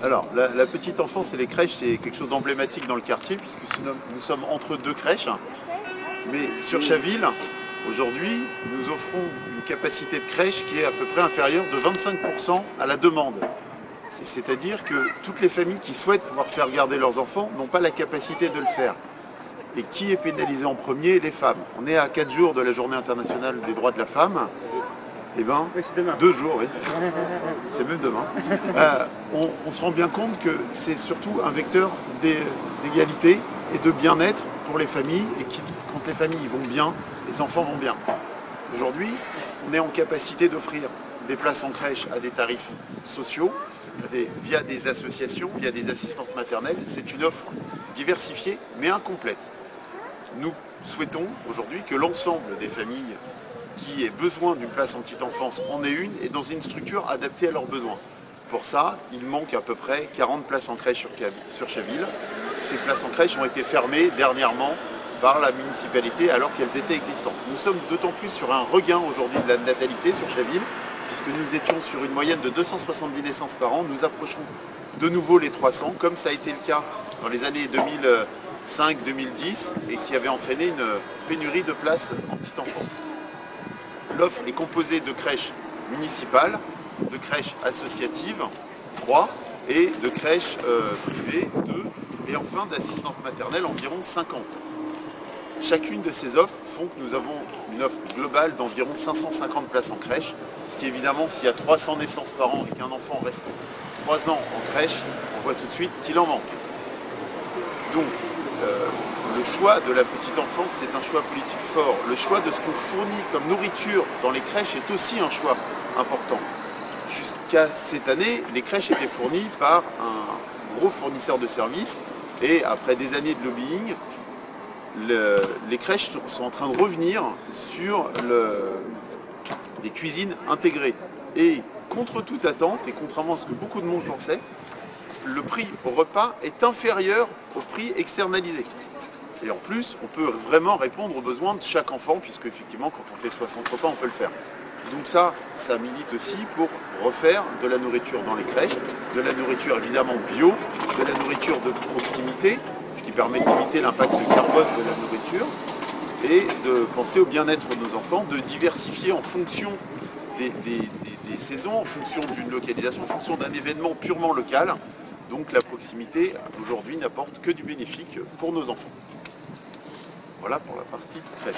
Alors, la petite enfance et les crèches, c'est quelque chose d'emblématique dans le quartier, puisque nous sommes entre deux crèches. Mais sur Chaville, aujourd'hui, nous offrons une capacité de crèche qui est à peu près inférieure de 25% à la demande. C'est-à-dire que toutes les familles qui souhaitent pouvoir faire garder leurs enfants n'ont pas la capacité de le faire. Et qui est pénalisé en premier? Les femmes. On est à 4 jours de la Journée internationale des droits de la femme. Eh bien, oui, c'est demain. 2 jours, oui. C'est même demain. On se rend bien compte que c'est surtout un vecteur d'égalité et de bien-être pour les familles. Et quand les familles vont bien, les enfants vont bien. Aujourd'hui, on est en capacité d'offrir des places en crèche à des tarifs sociaux, via des associations, via des assistantes maternelles. C'est une offre diversifiée, mais incomplète. Nous souhaitons aujourd'hui que l'ensemble des familles qui aient besoin d'une place en petite enfance en ait une et dans une structure adaptée à leurs besoins. Pour ça, il manque à peu près 40 places en crèche sur Chaville. Ces places en crèche ont été fermées dernièrement par la municipalité alors qu'elles étaient existantes. Nous sommes d'autant plus sur un regain aujourd'hui de la natalité sur Chaville, puisque nous étions sur une moyenne de 270 naissances par an. Nous approchons de nouveau les 300, comme ça a été le cas dans les années 2005-2010 et qui avait entraîné une pénurie de places en petite enfance. L'offre est composée de crèches municipales, de crèches associatives, 3, et de crèches privées, 2, et enfin d'assistantes maternelles, environ 50. Chacune de ces offres font que nous avons une offre globale d'environ 550 places en crèche, ce qui évidemment, s'il y a 300 naissances par an et qu'un enfant reste 3 ans en crèche, on voit tout de suite qu'il en manque. Donc, le choix de la petite enfance, c'est un choix politique fort. Le choix de ce qu'on fournit comme nourriture dans les crèches est aussi un choix important. Jusqu'à cette année, les crèches étaient fournies par un gros fournisseur de services et après des années de lobbying, les crèches sont en train de revenir sur des cuisines intégrées. Et contre toute attente, et contrairement à ce que beaucoup de monde pensait, le prix au repas est inférieur au prix externalisé. Et en plus, on peut vraiment répondre aux besoins de chaque enfant, puisque effectivement, quand on fait 60 repas, on peut le faire. Donc ça milite aussi pour refaire de la nourriture dans les crèches, de la nourriture évidemment bio, de la nourriture de proximité, ce qui permet de limiter l'impact carbone de la nourriture, et de penser au bien-être de nos enfants, de diversifier en fonction des saisons, en fonction d'une localisation, en fonction d'un événement purement local. Donc la proximité, aujourd'hui, n'apporte que du bénéfique pour nos enfants. Voilà pour la partie crèche.